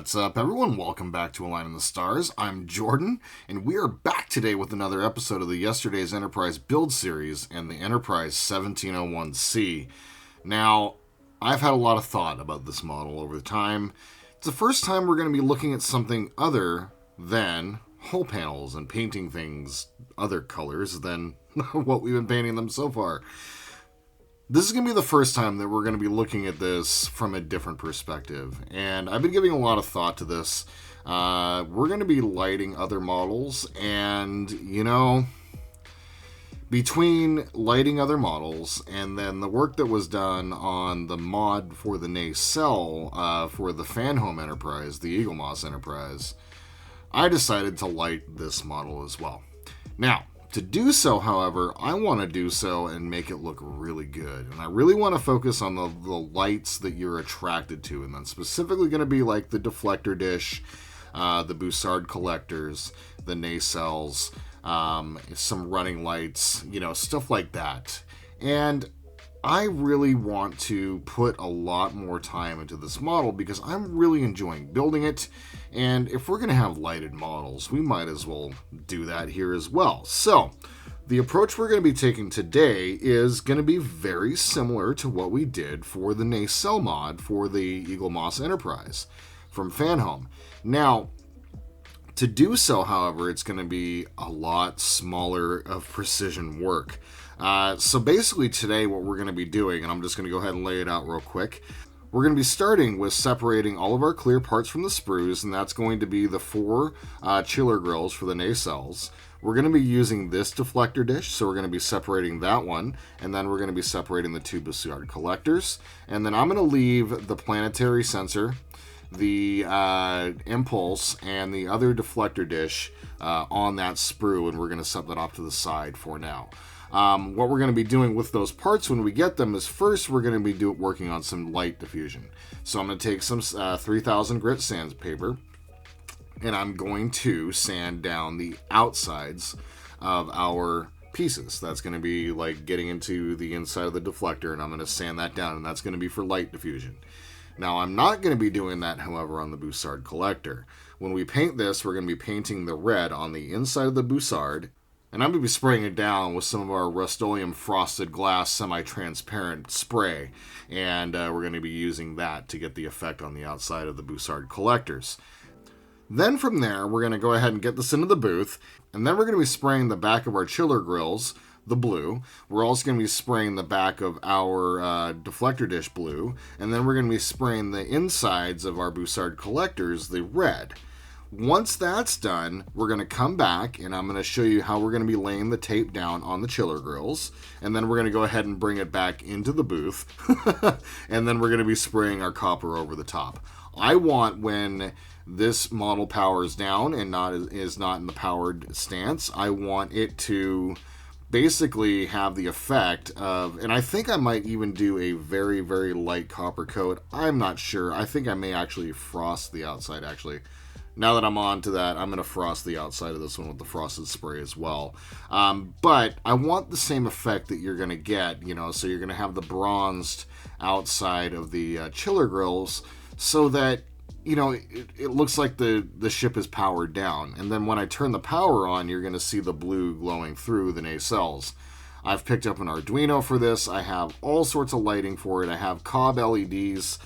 What's up, everyone? Welcome back to Align in the Stars. I'm Jordan, and we are back today with another episode of the Yesterday's Enterprise build series and the Enterprise 1701-C. Now, I've had a lot of thought about this model over the time. It's the first time we're going to be looking at something other than hull panels and painting things other colors than what we've been painting them so far. This is going to be the first time that we're going to be looking at this from a different perspective, and I've been giving a lot of thought to this. We're going to be lighting other models, and, between lighting other models and then the work that was done on the mod for the nacelle for the Vallejo Enterprise, the Eaglemoss Enterprise, I decided to light this model as well. Now, to do so, however, I want to do so and make it look really good. And I really want to focus on the lights that you're attracted to. And then specifically going to be like the deflector dish, the Bussard collectors, the nacelles, some running lights, stuff like that. And I really want to put a lot more time into this model because I'm really enjoying building it. And if we're going to have lighted models, we might as well do that here as well. So the approach we're going to be taking today is going to be very similar to what we did for the nacelle mod for the Eaglemoss Enterprise from Vallejo. Now, to do so, however, it's going to be a lot smaller of precision work. So basically today what we're going to be doing, and I'm just going to go ahead and lay it out real quick, we're going to be starting with separating all of our clear parts from the sprues, and that's going to be the 4 chiller grills for the nacelles. We're going to be using this deflector dish, so we're going to be separating that one, and then we're going to be separating the 2 Bussard collectors. And then I'm going to leave the planetary sensor, the impulse, and the other deflector dish on that sprue, and we're going to set that off to the side for now. What we're going to be doing with those parts when we get them is first we're going to be working on some light diffusion. So I'm going to take some 3000 grit sandpaper, and I'm going to sand down the outsides of our pieces. That's going to be like getting into the inside of the deflector, and I'm going to sand that down, and that's going to be for light diffusion. Now, I'm not going to be doing that, however, on the Bussard collector. When we paint this, we're going to be painting the red on the inside of the Bussard, and I'm going to be spraying it down with some of our Rust-Oleum frosted glass semi-transparent spray, and we're going to be using that to get the effect on the outside of the Bussard collectors. Then from there, we're going to go ahead and get this into the booth, and then we're going to be spraying the back of our chiller grills, the blue. We're also going to be spraying the back of our deflector dish blue, and then we're going to be spraying the insides of our Bussard collectors, the red. Once that's done, we're going to come back, and I'm going to show you how we're going to be laying the tape down on the chiller grills, and then we're going to go ahead and bring it back into the booth, and then we're going to be spraying our copper over the top. I want, when this model powers down and is not in the powered stance, I want it to basically have the effect of, and I think I might even do a very, very light copper coat. I'm not sure. I think I may actually frost the outside, actually. Now that I'm on to that, I'm going to frost the outside of this one with the frosted spray as well. But I want the same effect that you're going to get, so you're going to have the bronzed outside of the chiller grills so that, it looks like the ship is powered down. And then when I turn the power on, you're going to see the blue glowing through the nacelles. I've picked up an Arduino for this. I have all sorts of lighting for it. I have cob LEDs,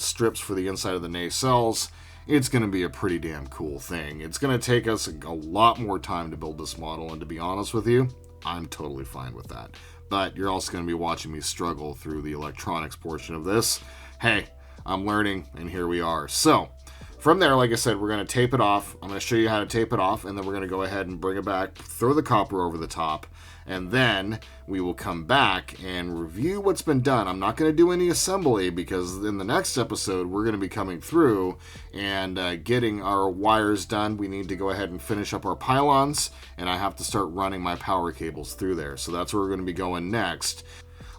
strips for the inside of the nacelles. It's going to be a pretty damn cool thing. It's going to take us a lot more time to build this model, and to be honest with you, I'm totally fine with that. But you're also going to be watching me struggle through the electronics portion of this. Hey, I'm learning, and here we are. So, from there, like I said, we're going to tape it off. I'm going to show you how to tape it off, and then we're going to go ahead and bring it back, throw the copper over the top, and then we will come back and review what's been done. I'm not going to do any assembly because in the next episode, we're going to be coming through and getting our wires done. We need to go ahead and finish up our pylons, and I have to start running my power cables through there. So that's where we're going to be going next.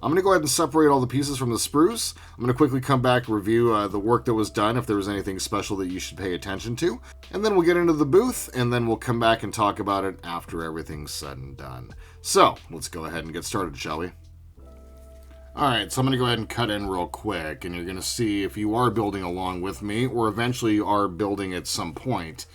I'm going to go ahead and separate all the pieces from the sprues. I'm going to quickly come back, review the work that was done, if there was anything special that you should pay attention to. And then we'll get into the booth, and then we'll come back and talk about it after everything's said and done. So, let's go ahead and get started, shall we? Alright, so I'm going to go ahead and cut in real quick, and you're going to see if you are building along with me, or eventually you are building at some point,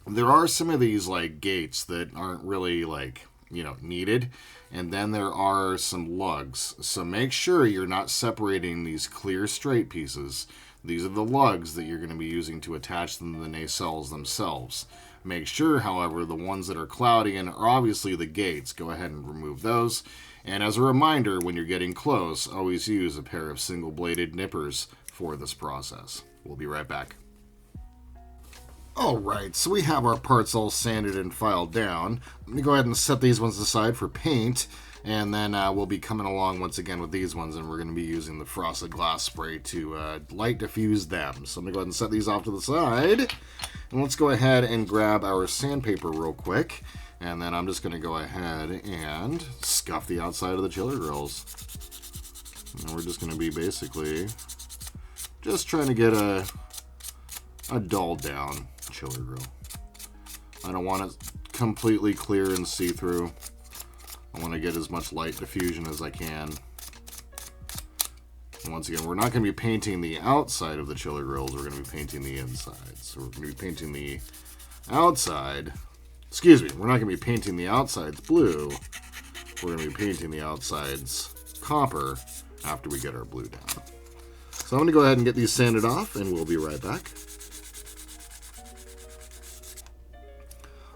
there are some of these like gates that aren't really like, needed, and then there are some lugs. So make sure you're not separating these clear straight pieces. These are the lugs that you're going to be using to attach them to the nacelles themselves. Make sure, however, the ones that are cloudy and are obviously the gates, go ahead and remove those. And as a reminder, when you're getting close, always use a pair of single-bladed nippers for this process. We'll be right back. Alright, so we have our parts all sanded and filed down. Let me go ahead and set these ones aside for paint, and then we'll be coming along once again with these ones, and we're going to be using the frosted glass spray to light diffuse them. So I'm going to go ahead and set these off to the side, and let's go ahead and grab our sandpaper real quick, and then I'm just going to go ahead and scuff the outside of the chiller grills. And we're just going to be basically just trying to get a dulled down chiller grill. I don't want it completely clear and see-through. I want to get as much light diffusion as I can. And once again, we're not going to be painting the outside of the chiller grills, we're going to be painting the inside. So we're going to be painting the outside, we're not going to be painting the outsides blue, we're going to be painting the outsides copper after we get our blue down. So I'm going to go ahead and get these sanded off, and we'll be right back.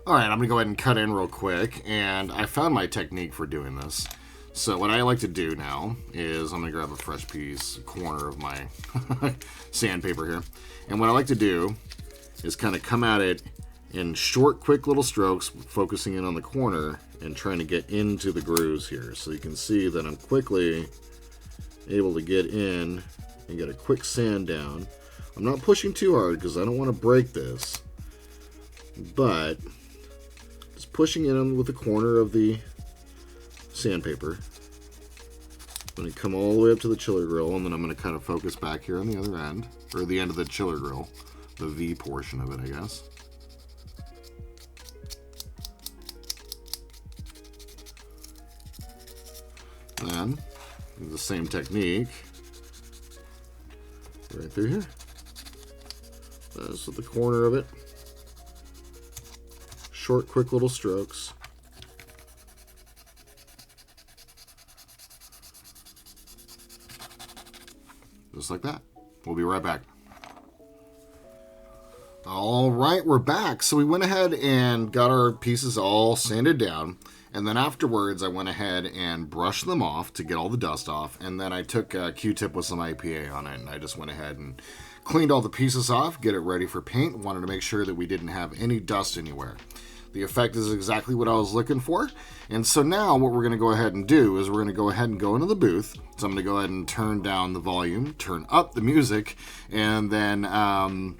Alright, I'm going to go ahead and cut in real quick, and I found my technique for doing this. So what I like to do now is I'm going to grab a fresh corner of my sandpaper here. And what I like to do is kind of come at it in short, quick little strokes, focusing in on the corner and trying to get into the grooves here. So you can see that I'm quickly able to get in and get a quick sand down. I'm not pushing too hard because I don't want to break this, but just pushing in with the corner of the sandpaper. I'm going to come all the way up to the chiller grill, and then I'm going to kind of focus back here on the other end, or the end of the chiller grill, the V portion of it, I guess. Then, the same technique right through here. That's at the corner of it. Short, quick little strokes. Just like that. We'll be right back. All right, we're back. So we went ahead and got our pieces all sanded down. And then afterwards, I went ahead and brushed them off to get all the dust off. And then I took a Q-tip with some IPA on it. And I just went ahead and cleaned all the pieces off, get it ready for paint. Wanted to make sure that we didn't have any dust anywhere. The effect is exactly what I was looking for. And so now what we're going to go ahead and do is we're going to go ahead and go into the booth. So I'm going to go ahead and turn down the volume, turn up the music, and then I'm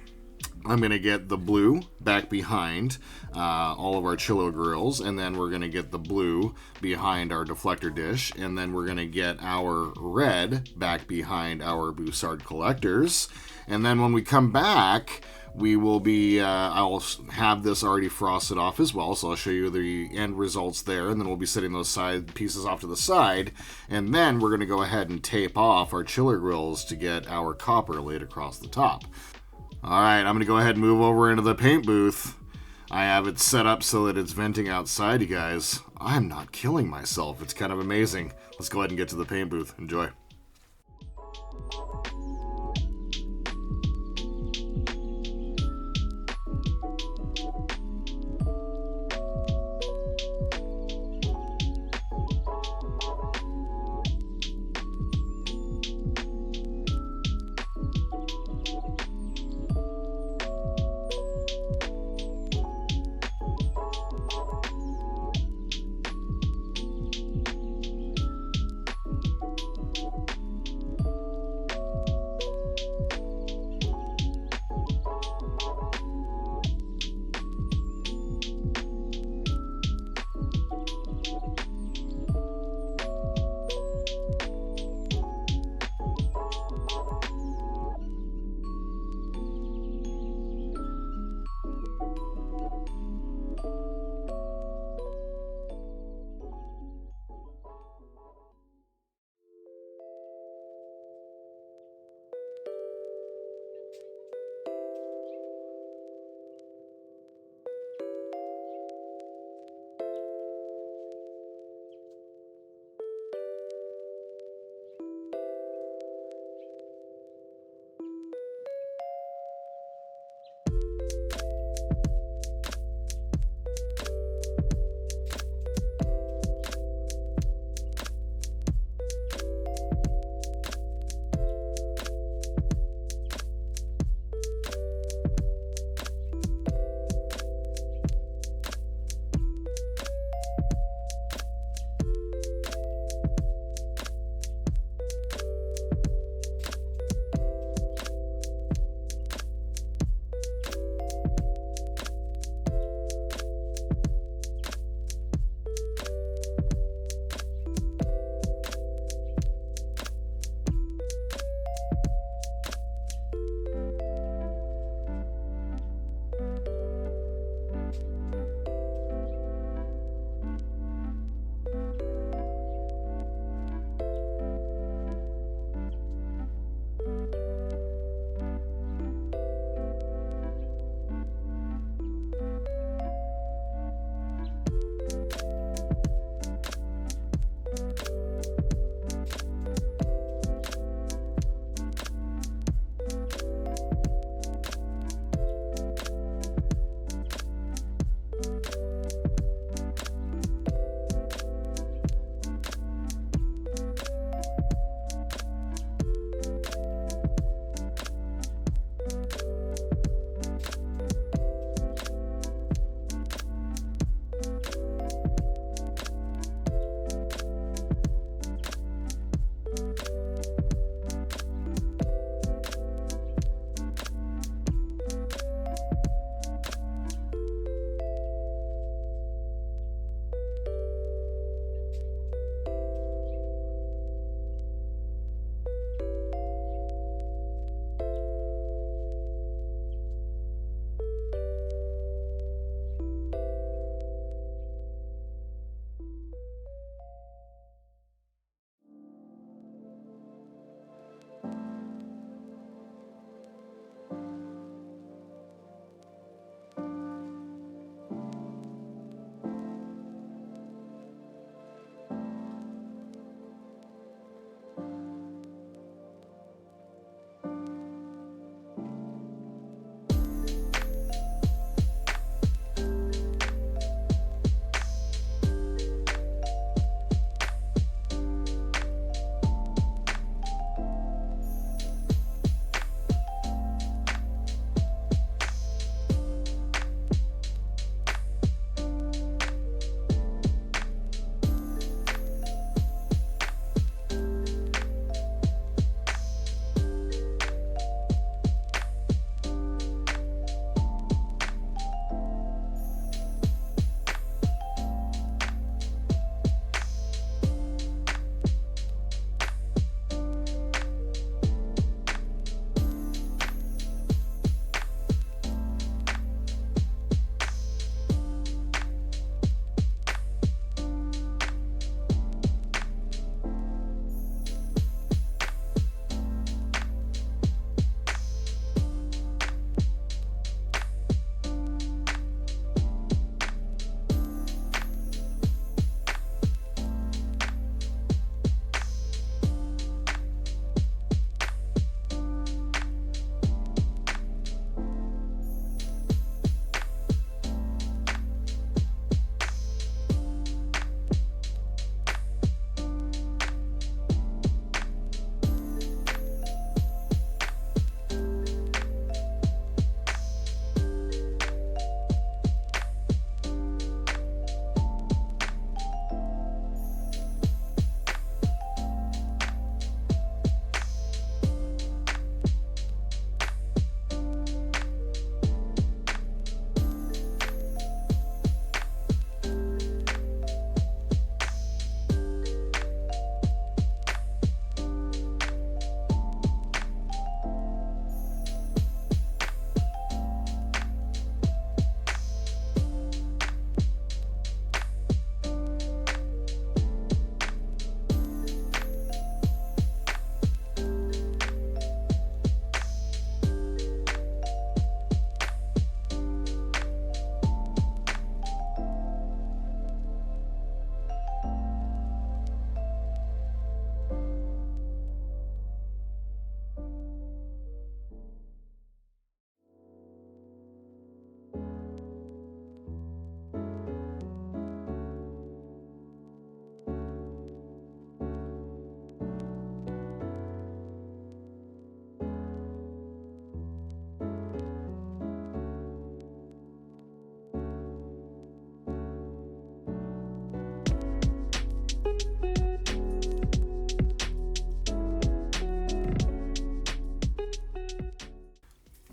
going to get the blue back behind all of our chiller grills, and then we're going to get the blue behind our deflector dish, and then we're going to get our red back behind our Bussard collectors. And then when we come back, we will be, I'll have this already frosted off as well, so I'll show you the end results there, and then we'll be setting those side pieces off to the side, and then we're going to go ahead and tape off our chiller grills to get our copper laid across the top. Alright, I'm going to go ahead and move over into the paint booth. I have it set up so that it's venting outside, you guys. I'm not killing myself. It's kind of amazing. Let's go ahead and get to the paint booth. Enjoy.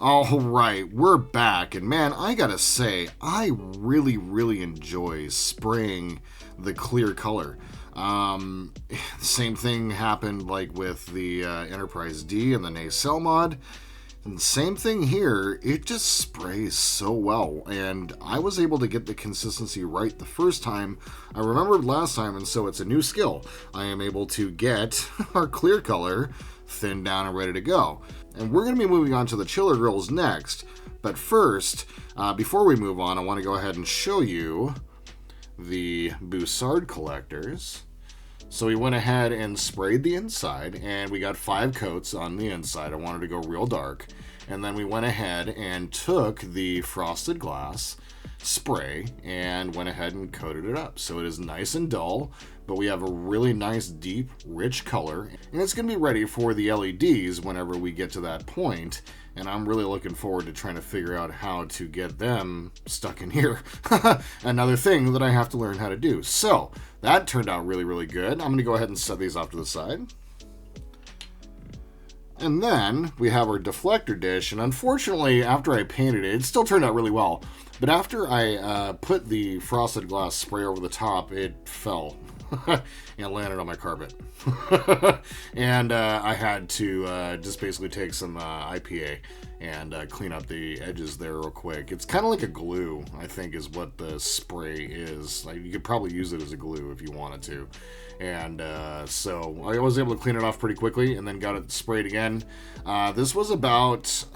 All right, we're back, and man, I gotta say, I really enjoy spraying the clear color. Same thing happened like with the Enterprise D and the nacelle mod. And same thing here, it just sprays so well, and I was able to get the consistency right the first time. I remembered last time, and so it's a new skill. I am able to get our clear color thinned down and ready to go. And we're going to be moving on to the chiller grills next, but first, before we move on, I want to go ahead and show you the Bussard collectors. So we went ahead and sprayed the inside, and we got 5 coats on the inside. I wanted to go real dark. And then we went ahead and took the frosted glass spray and went ahead and coated it up. So it is nice and dull, but we have a really nice, deep, rich color. And it's going to be ready for the LEDs whenever we get to that point. And I'm really looking forward to trying to figure out how to get them stuck in here. Another thing that I have to learn how to do. So that turned out really good. I'm going to go ahead and set these off to the side. And then we have our deflector dish, and unfortunately, after I painted it, it still turned out really well. But after I put the frosted glass spray over the top, it fell and landed on my carpet. And I had to just basically take some IPA and clean up the edges there real quick. It's kind of like a glue, I think, is what the spray is. Like, you could probably use it as a glue if you wanted to. And so I was able to clean it off pretty quickly and then got it sprayed again. This was about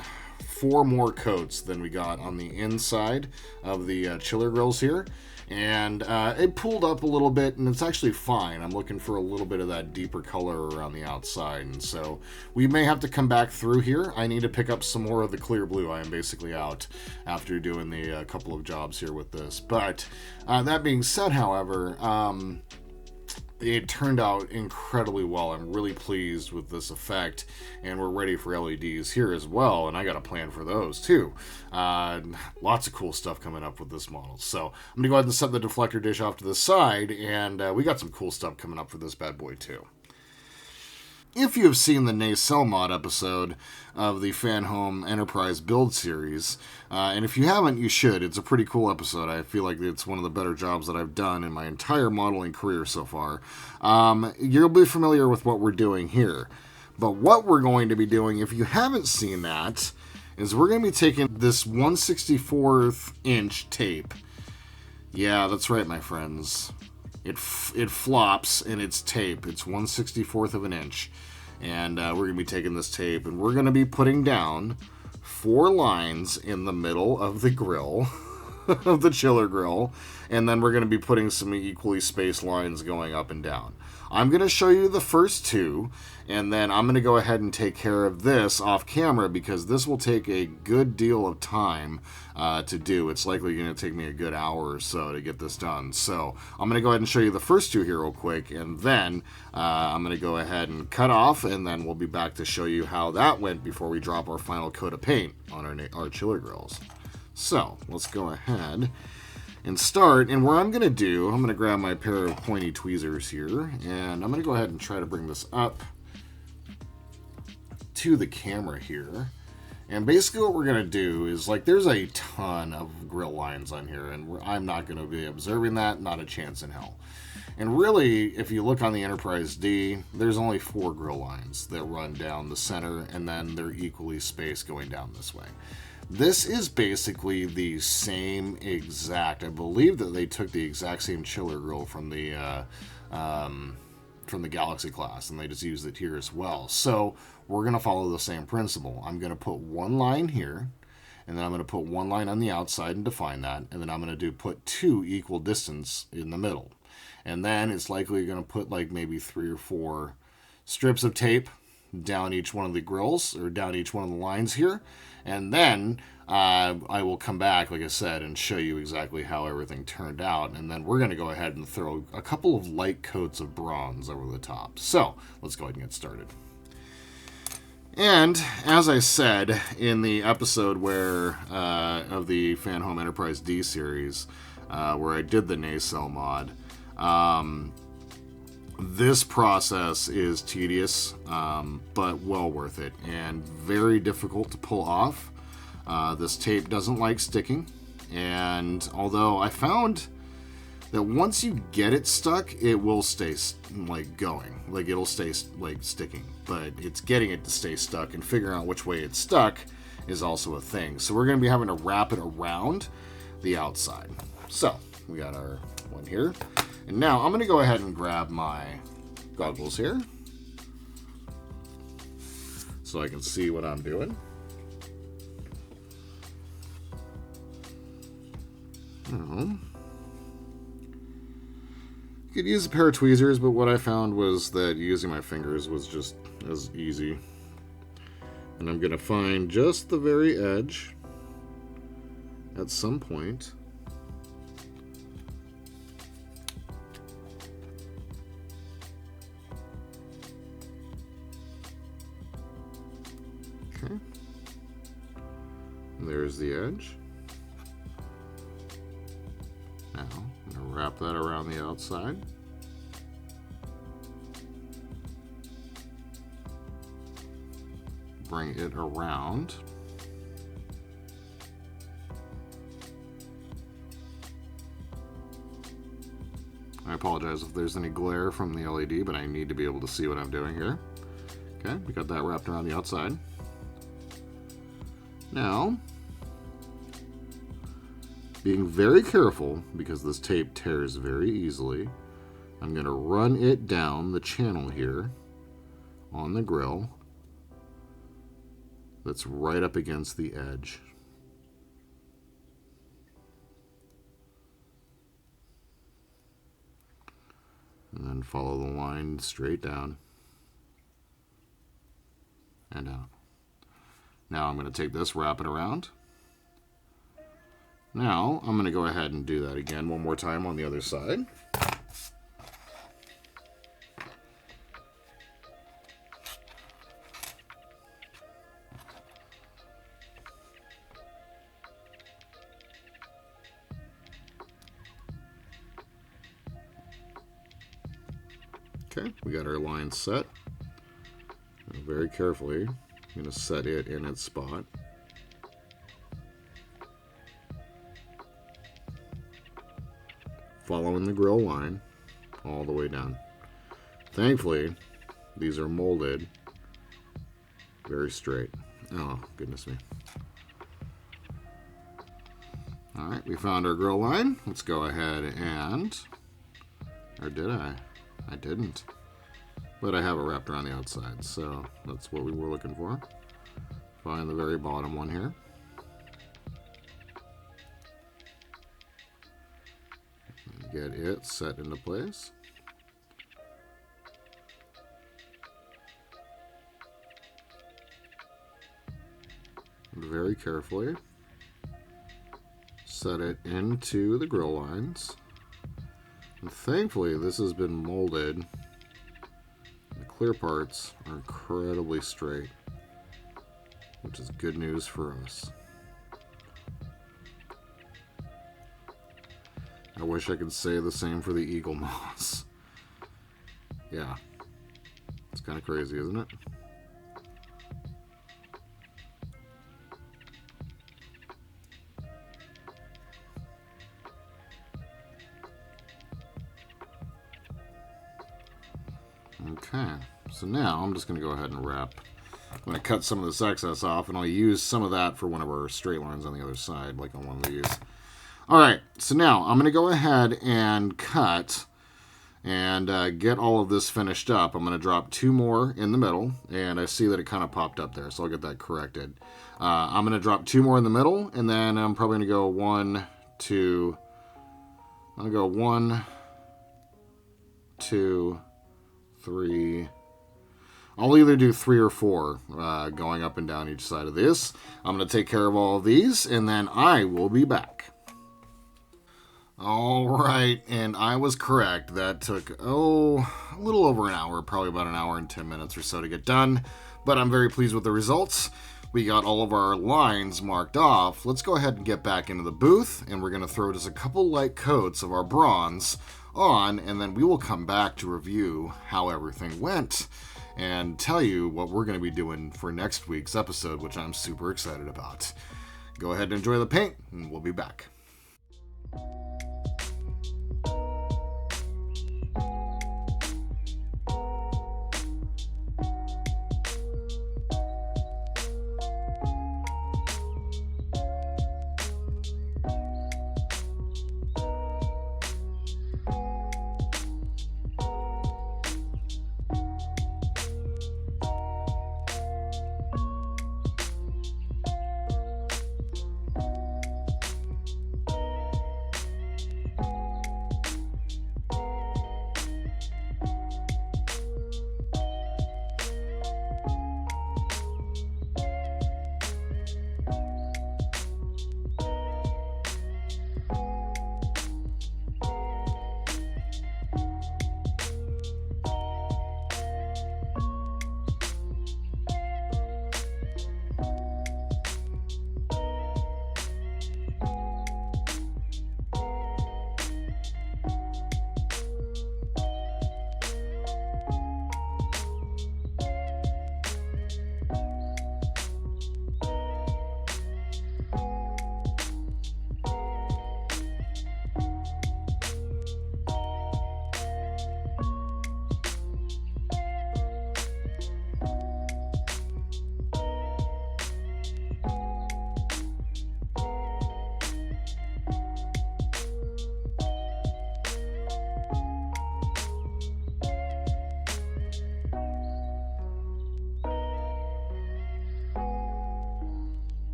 4 more coats than we got on the inside of the chiller grills here. And it pulled up a little bit, and it's actually fine. I'm looking for a little bit of that deeper color around the outside, and so we may have to come back through here. I need to pick up some more of the clear blue. I am basically out after doing the couple of jobs here with this. But that being said, however, it turned out incredibly well. I'm really pleased with this effect, and we're ready for LEDs here as well, and I got a plan for those too. Lots of cool stuff coming up with this model. So I'm going to go ahead and set the deflector dish off to the side, and we got some cool stuff coming up for this bad boy too. If you have seen the nacelle mod episode of the Fan Home Enterprise build series, and if you haven't, you should. It's a pretty cool episode. I feel like it's one of the better jobs that I've done in my entire modeling career so far. You'll be familiar with what we're doing here. But what we're going to be doing, if you haven't seen that, is we're going to be taking this 1/64 inch tape. Yeah, that's right, my friends. It flops and it's tape. It's 1/64 of an inch. And we're going to be taking this tape and we're going to be putting down 4 lines in the middle of the grill, of the chiller grill. And then we're going to be putting some equally spaced lines going up and down. I'm going to show you the first 2, and then I'm going to go ahead and take care of this off camera because this will take a good deal of time to do. It's likely going to take me a good hour or so to get this done. So I'm going to go ahead and show you the first 2 here real quick, and then I'm going to go ahead and cut off, and then we'll be back to show you how that went before we drop our final coat of paint on our chiller grills. So let's go ahead and start, and what I'm going to grab my pair of pointy tweezers here, and I'm going to go ahead and try to bring this up to the camera here. And basically what we're going to do is, like, there's a ton of grill lines on here, and I'm not going to be observing that, not a chance in hell. And really, if you look on the Enterprise D, there's only 4 grill lines that run down the center, and then they're equally spaced going down this way. This is basically the same exact, I believe that they took the exact same chiller grill from the Galaxy class, and they just used it here as well. So we're going to follow the same principle. I'm going to put 1 line here, and then I'm going to put 1 line on the outside and define that, and then I'm going to put 2 equal distance in the middle. And then it's likely going to put like maybe 3 or 4 strips of tape down each one of the grills, or down each one of the lines here. And then I will come back, like I said, and show you exactly how everything turned out. And then we're going to go ahead and throw a couple of light coats of bronze over the top. So let's go ahead and get started. And as I said in the episode where of the Fan Home Enterprise D series, where I did the nacelle mod, this process is tedious, but well worth it, and very difficult to pull off. This tape doesn't like sticking, and although I found that once you get it stuck, it will stay going, like it'll stay like sticking, but it's getting it to stay stuck and figuring out which way it's stuck is also a thing. So we're going to be having to wrap it around the outside. So we got our one here, and now I'm going to go ahead and grab my goggles here so I can see what I'm doing. You could use a pair of tweezers, but what I found was that using my fingers was just as easy. And I'm going to find just the very edge at some point. Okay. And there's the edge. Now, I'm going to wrap that around the outside. Bring it around. I apologize if there's any glare from the LED, but I need to be able to see what I'm doing here. Okay, we got that wrapped around the outside. Now, being very careful, because this tape tears very easily, I'm going to run it down the channel here on the grill that's right up against the edge. And then follow the line straight down and out. Now I'm going to take this, wrap it around. Now, I'm going to go ahead and do that again one more time on the other side. Okay, we got our line set. And very carefully, I'm going to set it in its spot. Following the grill line all the way down. Thankfully, these are molded very straight. Oh, goodness me. Alright, we found our grill line. Let's go ahead and... Or did I? I didn't. But I have it wrapped around the outside, so that's what we were looking for. Find the very bottom one here. Get it set into place. And very carefully set it into the grill lines. And thankfully this has been molded. The clear parts are incredibly straight, which is good news for us. I wish I could say the same for the Eagle Moss. Yeah. It's kind of crazy, isn't it? Okay. So now I'm just going to go ahead and wrap. I'm going to cut some of this excess off, and I'll use some of that for one of our straight lines on the other side, like on one of these. Alright, so now I'm going to go ahead and cut and get all of this finished up. I'm going to drop two more in the middle, and I see that it kind of popped up there, so I'll get that corrected. I'm going to drop two more in the middle, and then I'm probably going to go 1, 2, I'll go 1, 2, 3. I'll either do 3 or 4 going up and down each side of this. I'm going to take care of all of these, and then I will be back. Alright, and I was correct. That took, a little over an hour, probably about an hour and 10 minutes or so to get done, but I'm very pleased with the results. We got all of our lines marked off. Let's go ahead and get back into the booth, and we're going to throw just a couple light coats of our bronze on, and then we will come back to review how everything went and tell you what we're going to be doing for next week's episode, which I'm super excited about. go ahead and enjoy the paint, and we'll be back.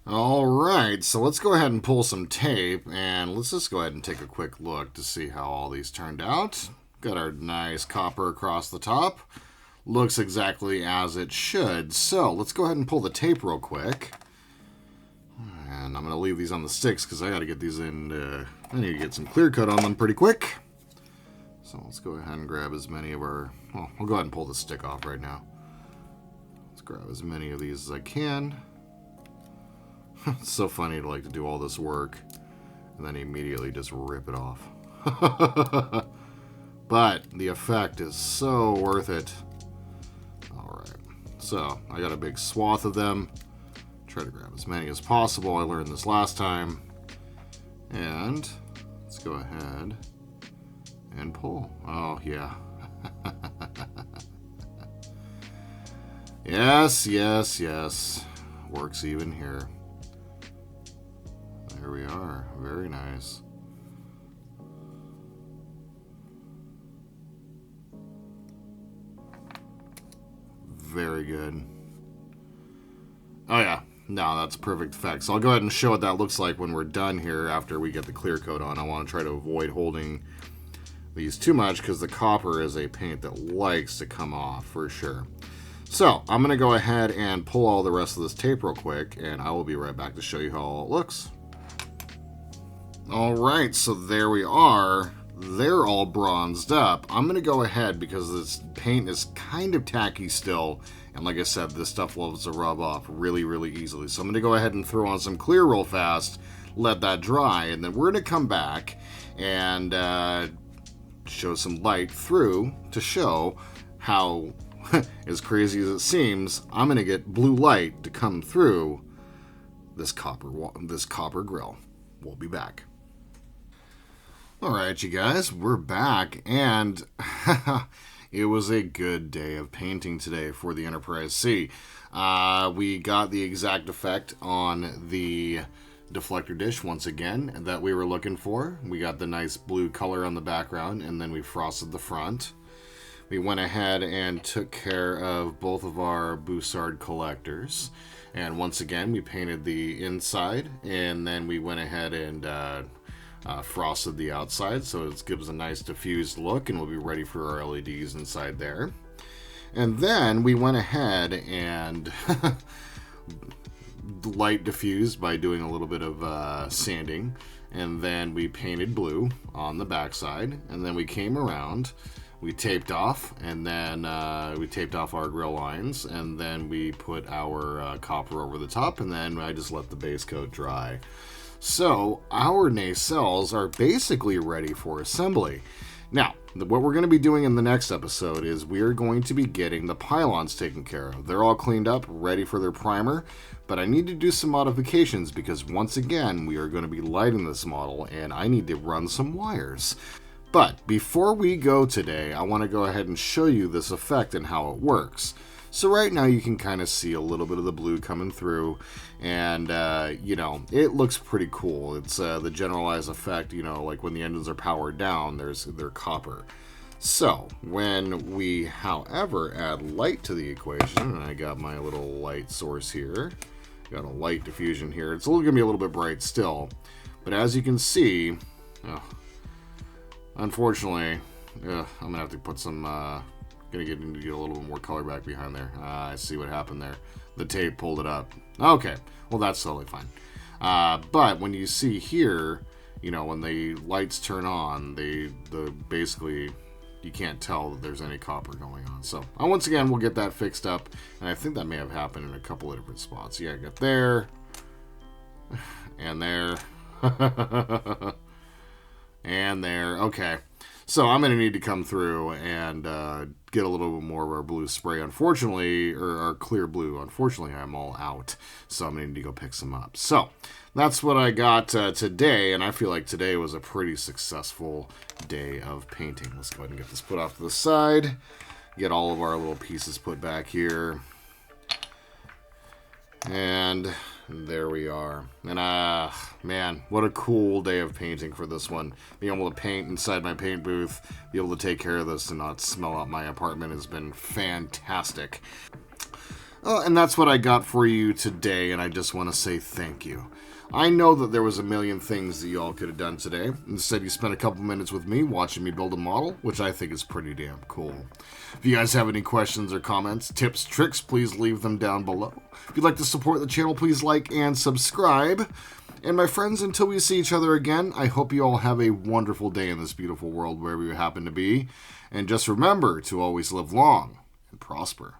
Alright, so let's go ahead and pull some tape, and let's just go ahead and take a quick look to see how all these turned out. Got our nice copper across the top. Looks exactly as it should. So let's go ahead and pull the tape real quick. And I'm going to leave these on the sticks because I got to get these in. I need to get some clear coat on them pretty quick. So let's go ahead and grab as many of our... Well, we'll go ahead and pull the stick off right now. Let's grab as many of these as I can. It's so funny to like to do all this work and then immediately just rip it off. But the effect is so worth it. Alright, so I got a big swath of them. Try to grab as many as possible. I learned this last time. And let's go ahead and pull. Oh, yeah. Yes, yes, yes. Works even here. There we are. Very nice. Very good. Oh, yeah. No, that's a perfect effect. So I'll go ahead and show what that looks like when we're done here after we get the clear coat on. I want to try to avoid holding these too much because the copper is a paint that likes to come off for sure. So I'm going to go ahead and pull all the rest of this tape real quick, and I will be right back to show you how it looks. All right, so there we are. They're all bronzed up. I'm going to go ahead because this paint is kind of tacky still. And like I said, this stuff loves to rub off really, really easily. So I'm going to go ahead and throw on some clear real fast, let that dry, and then we're going to come back and show some light through to show how, as crazy as it seems, I'm going to get blue light to come through this copper grill. We'll be back. Alright, you guys, we're back, and it was a good day of painting today for the Enterprise C. We got the exact effect on the deflector dish once again that we were looking for. We got the nice blue color on the background, and then we frosted the front. We went ahead and took care of both of our Bussard collectors. And once again, we painted the inside, and then we went ahead and frosted the outside, so it gives a nice diffused look, and we'll be ready for our LEDs inside there. And then we went ahead and light diffused by doing a little bit of sanding, and then we painted blue on the backside, and then we came around, we taped off, and then we taped off our grill lines, and then we put our copper over the top, and then I just let the base coat dry. So our nacelles are basically ready for assembly. Now, what we're going to be doing in the next episode is we are going to be getting the pylons taken care of. They're all cleaned up, ready for their primer, but I need to do some modifications because once again, we are going to be lighting this model and I need to run some wires. But before we go today, I want to go ahead and show you this effect and how it works. So right now you can kind of see a little bit of the blue coming through, and you know, it looks pretty cool. It's the generalized effect, you know, like when the engines are powered down, they're copper. So when we, however, add light to the equation, and I got my little light source here, got a light diffusion here. It's going to be a little bit bright still, but as you can see, unfortunately, I'm gonna have to put some. Gonna get a little bit more color back behind there. I see what happened there. The tape pulled it up. Okay, well that's totally fine. But when you see here, you know, when the lights turn on, basically you can't tell that there's any copper going on. So once again, we'll get that fixed up, and I think that may have happened in a couple of different spots. Yeah, I got there, and there, and there. Okay. So I'm going to need to come through and get a little bit more of our blue spray. Unfortunately, or our clear blue. Unfortunately, I'm all out. So I'm going to need to go pick some up. So that's what I got today. And I feel like today was a pretty successful day of painting. Let's go ahead and get this put off to the side. Get all of our little pieces put back here. And there we are. And man, what a cool day of painting for this one. Being able to paint inside my paint booth, be able to take care of this and not smell out my apartment has been fantastic. And that's what I got for you today, and I just want to say thank you. I know that there was a million things that you all could have done today. Instead, you spent a couple minutes with me watching me build a model, which I think is pretty damn cool. If you guys have any questions or comments, tips, tricks, please leave them down below. If you'd like to support the channel, please like and subscribe. And my friends, until we see each other again, I hope you all have a wonderful day in this beautiful world wherever you happen to be. And just remember to always live long and prosper.